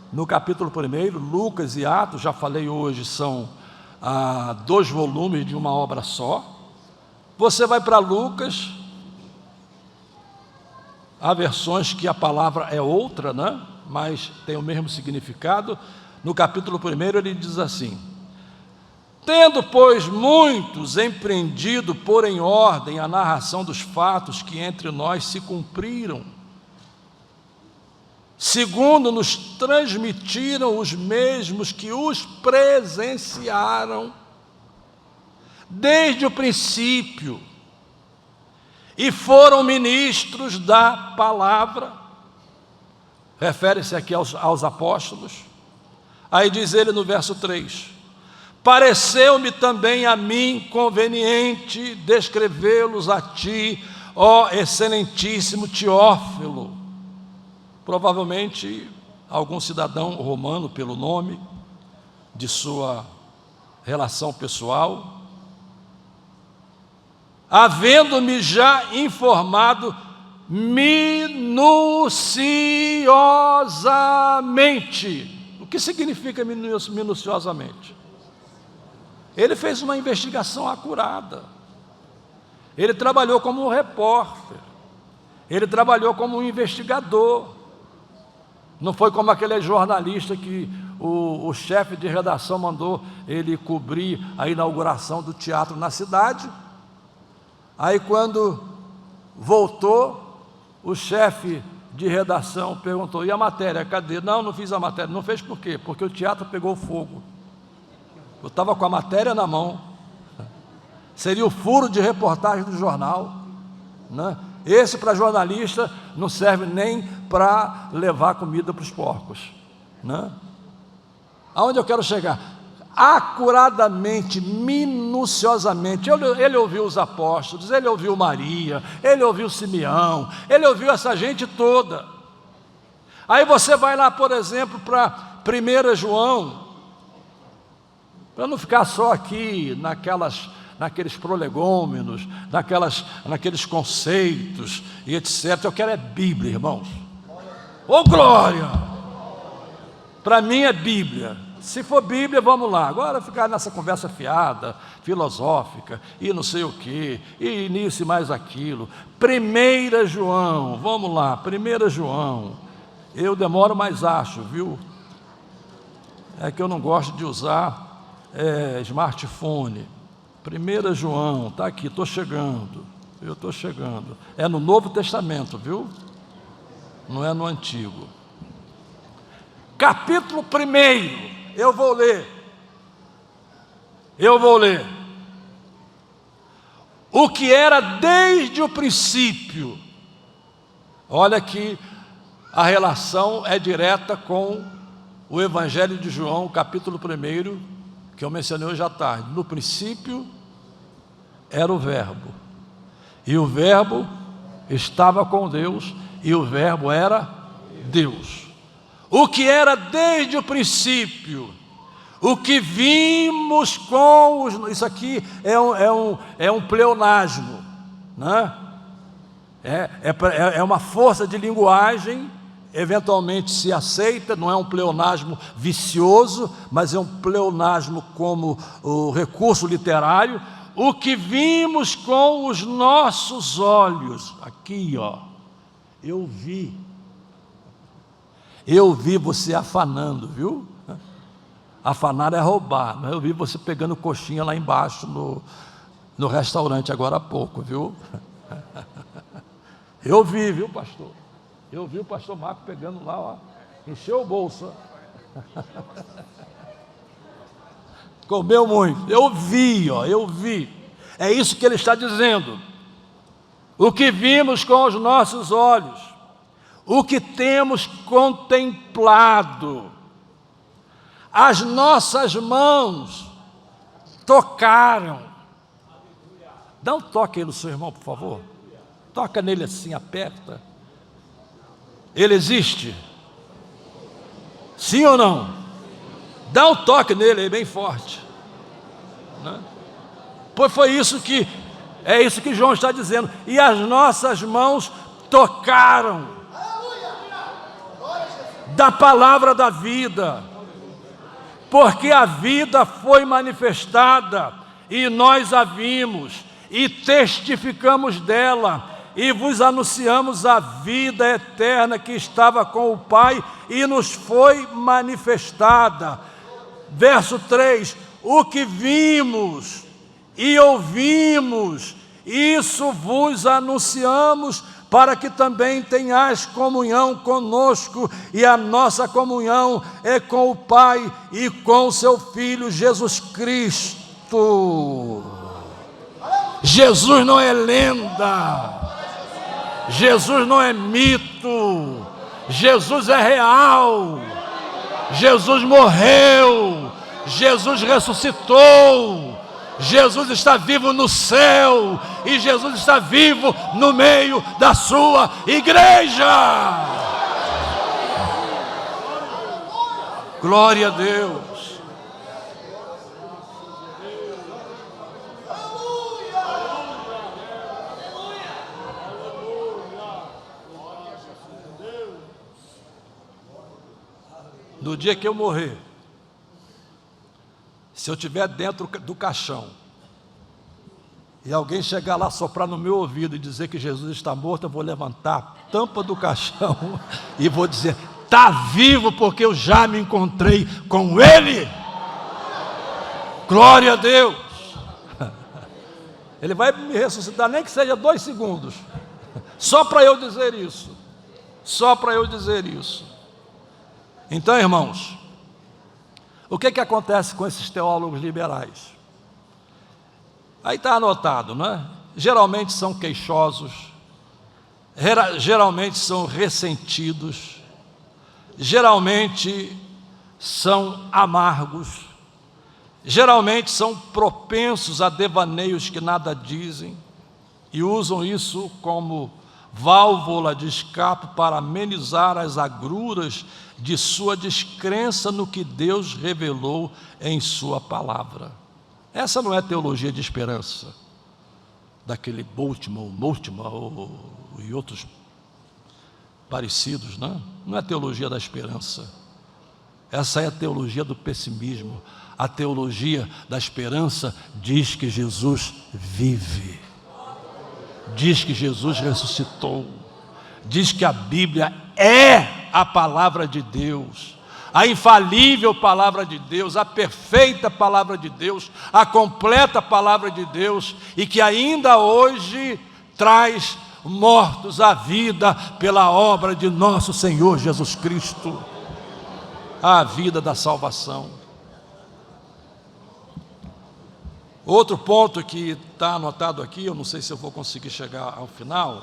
no capítulo 1, Lucas e Atos, já falei hoje, são 2 volumes de uma obra só. Você vai para Lucas, há versões que a palavra é outra, né? Mas tem o mesmo significado. No capítulo 1 ele diz assim: tendo, pois, muitos empreendido pôr em ordem a narração dos fatos que entre nós se cumpriram, segundo nos transmitiram os mesmos que os presenciaram desde o princípio, e foram ministros da palavra. Refere-se aqui aos apóstolos. Aí diz ele no verso 3: pareceu-me também a mim conveniente descrevê-los a ti, ó excelentíssimo Teófilo. Provavelmente algum cidadão romano, pelo nome de sua relação pessoal, havendo-me já informado minuciosamente. O que significa minuciosamente? Ele fez uma investigação acurada. Ele trabalhou como um repórter. Ele trabalhou como um investigador. Não foi como aquele jornalista que o chefe de redação mandou ele cobrir a inauguração do teatro na cidade. Aí quando voltou, o chefe de redação perguntou: e a matéria, cadê? Não fiz a matéria. Não fez por quê? Porque o teatro pegou fogo. Eu estava com a matéria na mão. Seria o furo de reportagem do jornal, né? Esse, para jornalista, não serve nem para levar comida para os porcos, né? Aonde eu quero chegar? Acuradamente, minuciosamente. Ele ouviu os apóstolos, ele ouviu Maria, ele ouviu Simeão, ele ouviu essa gente toda. Aí você vai lá, por exemplo, para 1 João, para não ficar só aqui naqueles prolegômenos, naqueles conceitos e etc. Eu quero é Bíblia, irmãos. Ô glória! Para mim é Bíblia. Se for Bíblia, vamos lá. Agora ficar nessa conversa fiada, filosófica, e não sei o quê, e nisso e mais aquilo. 1 João, vamos lá, 1 João. Eu demoro, mas acho, viu? É que eu não gosto de usar smartphone. 1 João, está aqui, estou chegando. Eu estou chegando. É no Novo Testamento, viu? Não é no Antigo. Capítulo 1. Eu vou ler. O que era desde o princípio. Olha que a relação é direta com o Evangelho de João, capítulo 1, que eu mencionei hoje à tarde. No princípio era o Verbo, e o Verbo estava com Deus, e o Verbo era Deus. O que era desde o princípio, o que vimos com os... Isso aqui é um pleonasmo, né? É uma força de linguagem, eventualmente se aceita, não é um pleonasmo vicioso, mas é um pleonasmo como o recurso literário. O que vimos com os nossos olhos, aqui ó, eu vi você afanando, viu? Afanar é roubar, mas eu vi você pegando coxinha lá embaixo no restaurante agora há pouco, viu? Eu vi, viu, pastor? Eu vi o pastor Marco pegando lá, ó, encheu o bolso. Comeu muito. Eu vi. É isso que ele está dizendo. O que vimos com os nossos olhos, o que temos contemplado, as nossas mãos tocaram. Dá um toque aí no seu irmão, por favor. Toca nele assim, aperta. Ele existe? Sim ou não? Dá um toque nele aí bem forte, né? Pois é isso que João está dizendo. E as nossas mãos tocaram da palavra da vida, porque a vida foi manifestada, e nós a vimos, e testificamos dela, e vos anunciamos a vida eterna que estava com o Pai, e nos foi manifestada. Verso 3, o que vimos e ouvimos, isso vos anunciamos, para que também tenhais comunhão conosco, e a nossa comunhão é com o Pai e com o seu Filho Jesus Cristo. Jesus não é lenda, Jesus não é mito, Jesus é real. Jesus morreu, Jesus ressuscitou, Jesus está vivo no céu, e Jesus está vivo no meio da sua igreja. Glória a Deus. No dia que eu morrer, se eu estiver dentro do caixão, e alguém chegar lá, soprar no meu ouvido e dizer que Jesus está morto, eu vou levantar a tampa do caixão e vou dizer: está vivo, porque eu já me encontrei com Ele. Glória a Deus. Ele vai me ressuscitar, nem que seja 2 segundos, só para eu dizer isso, Então, irmãos, o que acontece com esses teólogos liberais? Aí está anotado, né? Geralmente são queixosos, geralmente são ressentidos, geralmente são amargos, geralmente são propensos a devaneios que nada dizem, e usam isso como válvula de escape para amenizar as agruras de sua descrença no que Deus revelou em sua palavra. Essa não é teologia de esperança, daquele Bultmann e outros parecidos, não? Não é teologia da esperança. Essa é a teologia do pessimismo. A teologia da esperança diz que Jesus vive, diz que Jesus ressuscitou, diz que a Bíblia é a palavra de Deus, a infalível palavra de Deus, a perfeita palavra de Deus, a completa palavra de Deus, e que ainda hoje traz mortos à vida pela obra de nosso Senhor Jesus Cristo, a vida da salvação. Outro ponto que está anotado aqui, eu não sei se eu vou conseguir chegar ao final,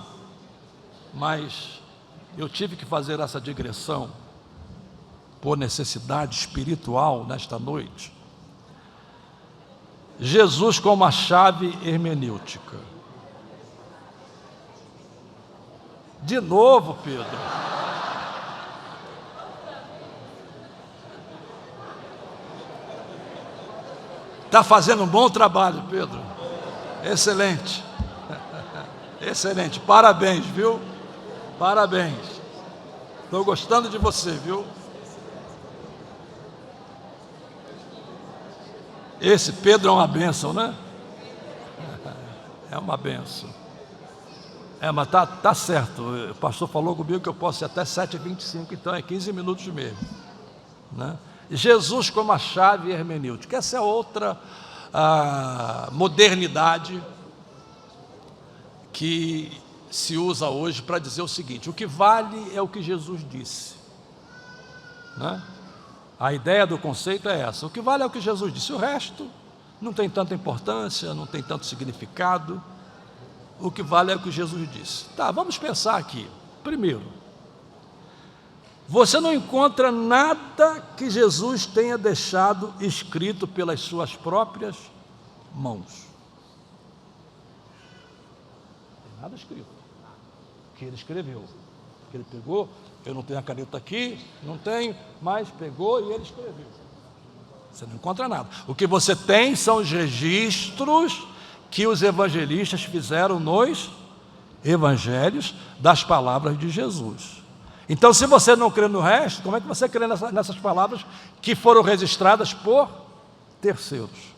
mas eu tive que fazer essa digressão por necessidade espiritual nesta noite. Jesus como a chave hermenêutica. De novo, Pedro. Está fazendo um bom trabalho, Pedro. Excelente. Excelente. Parabéns, viu? Parabéns. Estou gostando de você, viu? Esse Pedro é uma bênção, né? É uma bênção. Mas tá certo. O pastor falou comigo que eu posso ir até 7h25, então é 15 minutos mesmo, né? Jesus como a chave hermenêutica. Essa é outra modernidade que se usa hoje para dizer o seguinte: o que vale é o que Jesus disse, né? A ideia do conceito é essa: o que vale é o que Jesus disse, o resto não tem tanta importância, não tem tanto significado. O que vale é o que Jesus disse. Tá, vamos pensar aqui. Primeiro, você não encontra nada que Jesus tenha deixado escrito pelas suas próprias mãos. Não tem nada escrito que ele escreveu, que ele pegou. Eu não tenho a caneta aqui, não tenho, mas pegou e ele escreveu. Você não encontra nada. O que você tem são os registros que os evangelistas fizeram nos evangelhos das palavras de Jesus. Então, se você não crê no resto, como é que você crê nessas palavras que foram registradas por terceiros?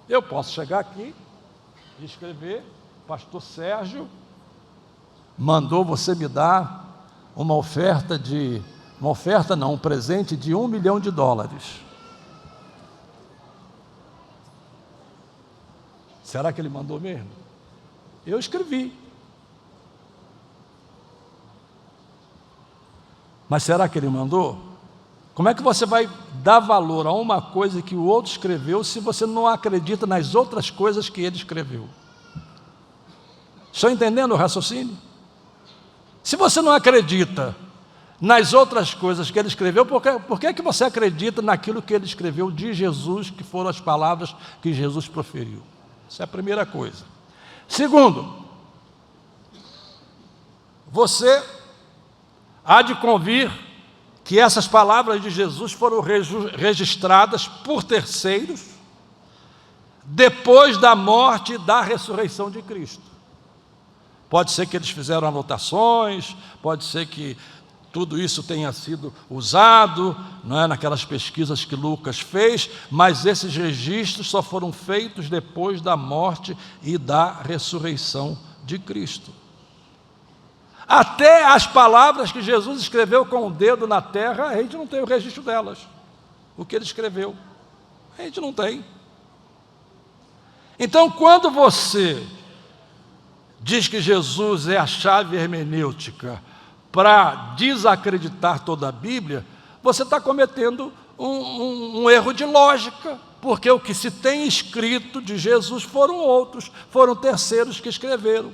Eu posso chegar aqui e escrever: pastor Sérgio mandou você me dar um presente de $1 milhão. Será que ele mandou mesmo? Eu escrevi. Mas será que ele mandou? Como é que você vai dar valor a uma coisa que o outro escreveu se você não acredita nas outras coisas que ele escreveu? Estão entendendo o raciocínio? Se você não acredita nas outras coisas que ele escreveu, por que que você acredita naquilo que ele escreveu de Jesus, que foram as palavras que Jesus proferiu? Essa é a primeira coisa. Segundo, você há de convir que essas palavras de Jesus foram registradas por terceiros depois da morte e da ressurreição de Cristo. Pode ser que eles fizeram anotações, pode ser que tudo isso tenha sido usado, não é, naquelas pesquisas que Lucas fez, mas esses registros só foram feitos depois da morte e da ressurreição de Cristo. Até as palavras que Jesus escreveu com o dedo na terra, a gente não tem o registro delas. O que ele escreveu, a gente não tem. Então, quando você diz que Jesus é a chave hermenêutica para desacreditar toda a Bíblia, você está cometendo um erro de lógica, porque o que se tem escrito de Jesus foram outros, foram terceiros que escreveram.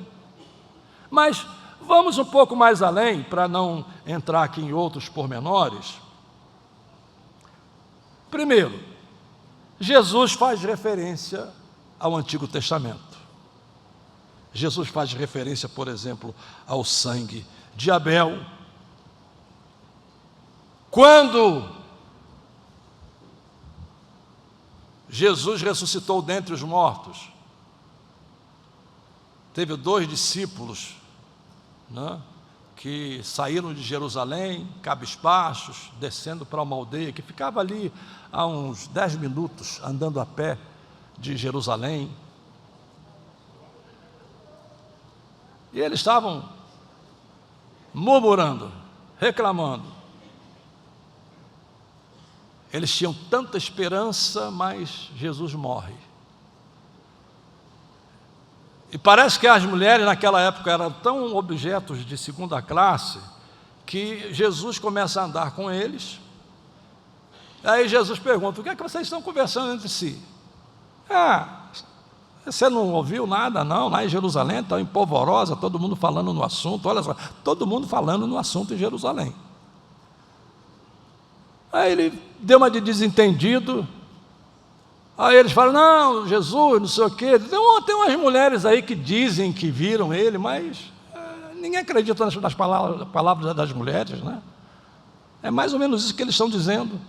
Mas vamos um pouco mais além, para não entrar aqui em outros pormenores. Primeiro, Jesus faz referência ao Antigo Testamento. Jesus faz referência, por exemplo, ao sangue de Abel. Quando Jesus ressuscitou dentre os mortos, teve 2 discípulos, né, que saíram de Jerusalém, cabisbaixos, descendo para uma aldeia que ficava ali a uns 10 minutos, andando a pé de Jerusalém. E eles estavam murmurando, reclamando. Eles tinham tanta esperança, mas Jesus morre. E parece que as mulheres naquela época eram tão objetos de segunda classe, que Jesus começa a andar com eles. Aí Jesus pergunta: o que é que vocês estão conversando entre si? Você não ouviu nada não? Lá em Jerusalém, está em polvorosa, todo mundo falando no assunto. Olha só, todo mundo falando no assunto em Jerusalém. Aí ele deu uma de desentendido. Aí eles falam, não, Jesus, não sei o quê. Tem umas mulheres aí que dizem que viram ele, mas ninguém acredita nas palavras das mulheres, né? É mais ou menos isso que eles estão dizendo.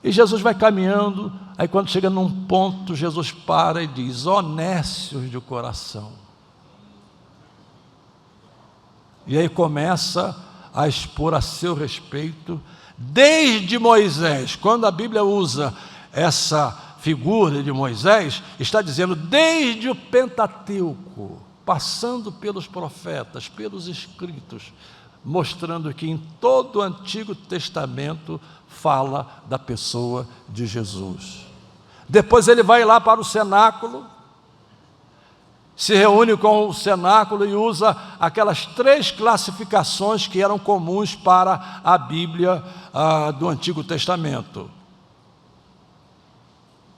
E Jesus vai caminhando, aí quando chega num ponto, Jesus para e diz, ó nécios de coração. E aí começa a expor a seu respeito, desde Moisés. Quando a Bíblia usa essa figura de Moisés, está dizendo desde o Pentateuco, passando pelos profetas, pelos escritos, mostrando que em todo o Antigo Testamento fala da pessoa de Jesus. Depois ele vai lá para o cenáculo, se reúne com o cenáculo e usa aquelas 3 classificações que eram comuns para a Bíblia do Antigo Testamento: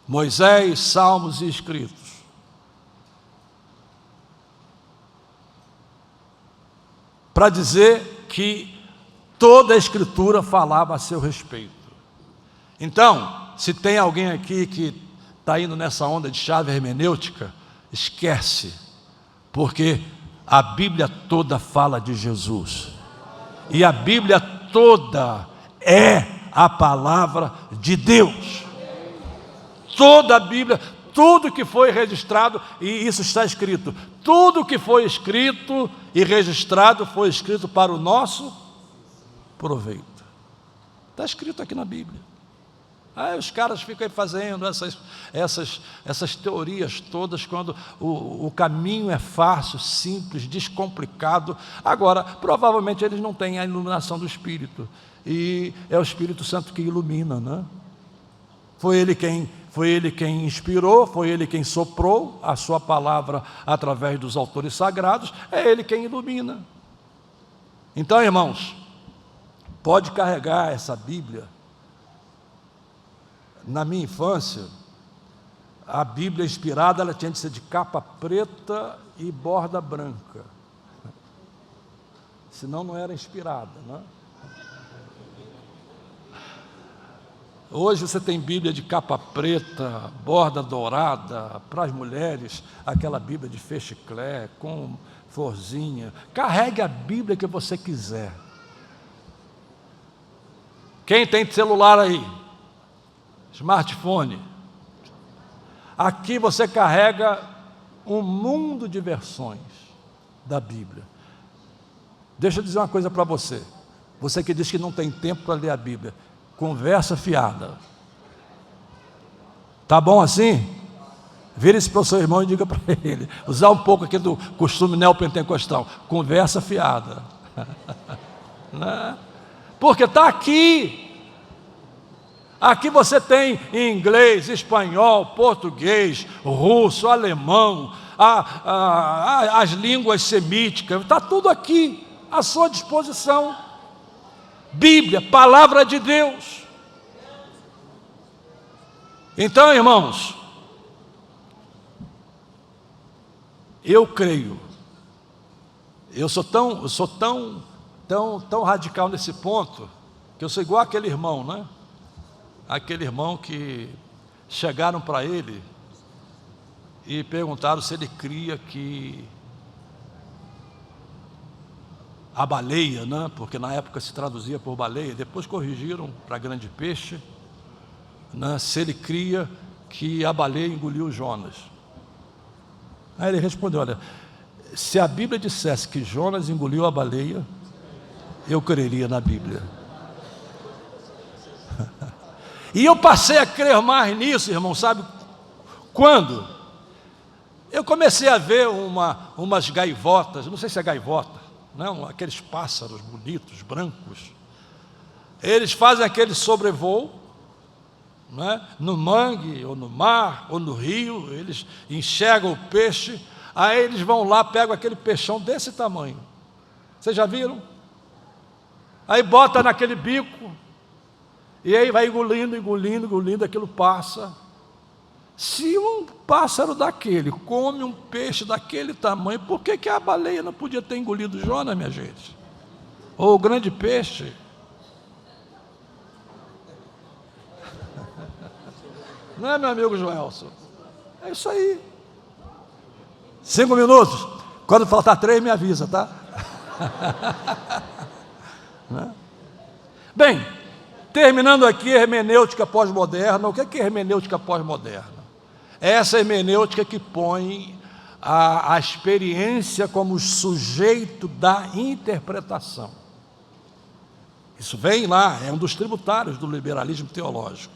Moisés, Salmos e Escritos. Para dizer que toda a Escritura falava a seu respeito. Então, se tem alguém aqui que está indo nessa onda de chave hermenêutica, esquece, porque a Bíblia toda fala de Jesus, e a Bíblia toda é a palavra de Deus. Toda a Bíblia, tudo que foi registrado, e isso está escrito, tudo que foi escrito e registrado foi escrito para o nosso proveito. Está escrito aqui na Bíblia. Aí os caras ficam aí fazendo essas teorias todas, quando o caminho é fácil, simples, descomplicado. Agora, provavelmente eles não têm a iluminação do Espírito, e é o Espírito Santo que ilumina, né? Foi ele quem inspirou, foi ele quem soprou a sua palavra através dos autores sagrados, é ele quem ilumina. Então, irmãos, pode carregar essa Bíblia. Na minha infância, a Bíblia inspirada, ela tinha de ser de capa preta e borda branca, senão não era inspirada, né? Hoje você tem Bíblia de capa preta, borda dourada, para as mulheres, aquela Bíblia de fechiclé, com florzinha. Carregue a Bíblia que você quiser. Quem tem celular aí? Smartphone. Aqui você carrega um mundo de versões da Bíblia. Deixa eu dizer uma coisa para você. Você que diz que não tem tempo para ler a Bíblia, conversa fiada. Tá bom assim? Vire-se para o seu irmão e diga para ele, usar um pouco aqui do costume neopentecostal, conversa fiada. Porque está aqui. Aqui você tem em inglês, espanhol, português, russo, alemão, as línguas semíticas, está tudo aqui à sua disposição. Bíblia, palavra de Deus. Então, irmãos, eu creio, eu sou tão radical nesse ponto, que eu sou igual aquele irmão, né? Aquele irmão que chegaram para ele e perguntaram se ele cria que a baleia, né? Porque na época se traduzia por baleia, depois corrigiram para grande peixe, né? Se ele cria que a baleia engoliu Jonas. Aí ele respondeu, olha, se a Bíblia dissesse que Jonas engoliu a baleia, eu creria na Bíblia. E eu passei a crer mais nisso, irmão, sabe quando? Eu comecei a ver umas gaivotas, não sei se é gaivota, não, aqueles pássaros bonitos, brancos. Eles fazem aquele sobrevoo, né, no mangue, ou no mar, ou no rio, eles enxergam o peixe, aí eles vão lá, pegam aquele peixão desse tamanho. Vocês já viram? Aí bota naquele bico, e aí vai engolindo, aquilo passa. Se um pássaro daquele come um peixe daquele tamanho, por que a baleia não podia ter engolido Jonas, minha gente? Ou o grande peixe? Não é, meu amigo Joelson? É isso aí. 5 minutos. Quando faltar 3, me avisa, tá? Bem, terminando aqui a hermenêutica pós-moderna. O que é hermenêutica pós-moderna? É essa hermenêutica que põe a experiência como sujeito da interpretação. Isso vem lá, é um dos tributários do liberalismo teológico.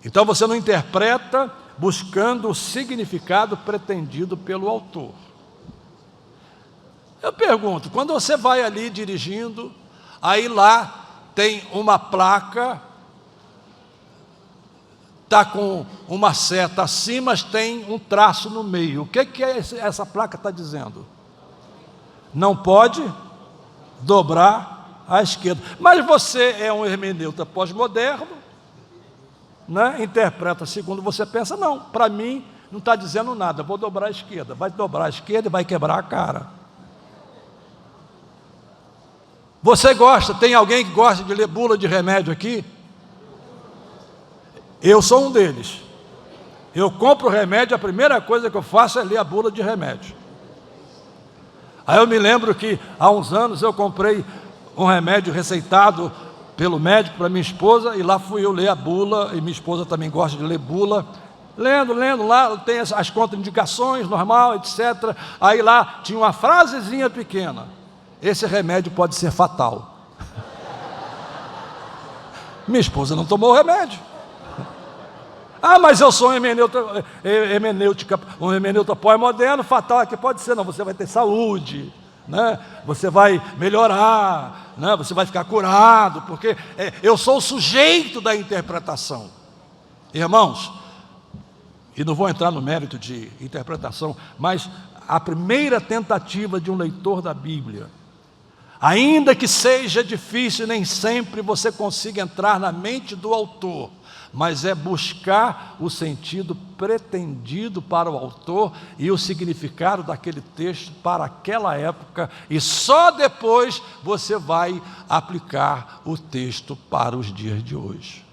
Então você não interpreta buscando o significado pretendido pelo autor. Eu pergunto, quando você vai ali dirigindo, aí lá tem uma placa, está com uma seta assim, mas tem um traço no meio. O que é essa placa está dizendo? Não pode dobrar à esquerda. Mas você é um hermeneuta pós-moderno, né? Interpreta segundo você pensa. Não, para mim não está dizendo nada, vou dobrar à esquerda. Vai dobrar à esquerda e vai quebrar a cara. Você gosta, tem alguém que gosta de ler bula de remédio aqui? Eu sou um deles. Eu compro remédio, a primeira coisa que eu faço é ler a bula de remédio. Aí eu me lembro que há uns anos eu comprei um remédio receitado pelo médico para minha esposa, e lá fui eu ler a bula, e minha esposa também gosta de ler bula. Lendo lá, tem as contraindicações, normal, etc. Aí lá tinha uma frasezinha pequena: esse remédio pode ser fatal. Minha esposa não tomou o remédio. Ah, mas eu sou um hermeneuta pós-moderno, fatal aqui pode ser, não, você vai ter saúde, né? Você vai melhorar, né? Você vai ficar curado, porque eu sou o sujeito da interpretação. Irmãos, e não vou entrar no mérito de interpretação, mas a primeira tentativa de um leitor da Bíblia, ainda que seja difícil, nem sempre você consiga entrar na mente do autor, mas é buscar o sentido pretendido para o autor e o significado daquele texto para aquela época, e só depois você vai aplicar o texto para os dias de hoje.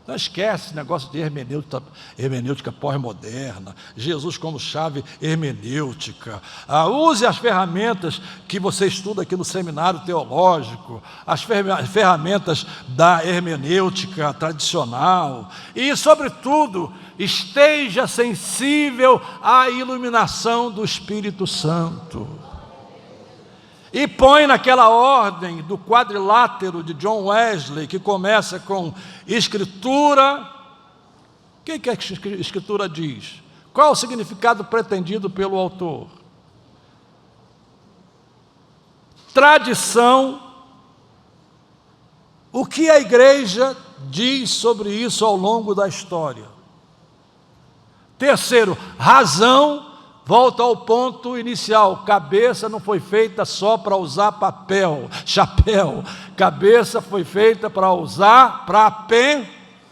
Não esquece esse negócio de hermenêutica pós-moderna, Jesus como chave hermenêutica. Use as ferramentas que você estuda aqui no seminário teológico, as ferramentas da hermenêutica tradicional, e, sobretudo, esteja sensível à iluminação do Espírito Santo. E põe naquela ordem do quadrilátero de John Wesley, que começa com Escritura. O que a Escritura diz? Qual o significado pretendido pelo autor? Tradição. O que a igreja diz sobre isso ao longo da história? Terceiro, razão. Volta ao ponto inicial: cabeça não foi feita só para usar chapéu. Cabeça foi feita para usar, para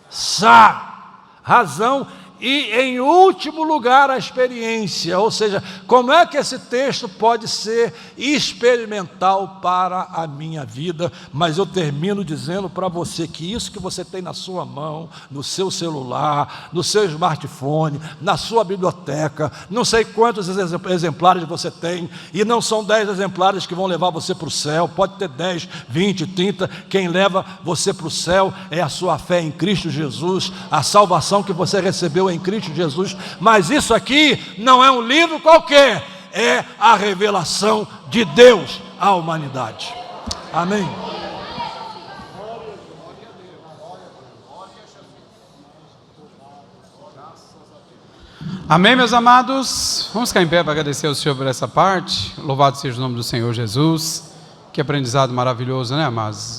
pensar. Razão. E, em último lugar, a experiência, ou seja, como é que esse texto pode ser experimental para a minha vida. Mas eu termino dizendo para você que isso que você tem na sua mão, no seu celular, no seu smartphone, na sua biblioteca, não sei quantos exemplares você tem, e não são 10 exemplares que vão levar você para o céu, pode ter 10, 20, 30, quem leva você para o céu é a sua fé em Cristo Jesus, a salvação que você recebeu em Cristo Jesus. Mas isso aqui não é um livro qualquer, é a revelação de Deus à humanidade. Amém. Amém, meus amados. Vamos ficar em pé para agradecer ao Senhor por essa parte. Louvado seja o nome do Senhor Jesus. Que aprendizado maravilhoso, né, amados?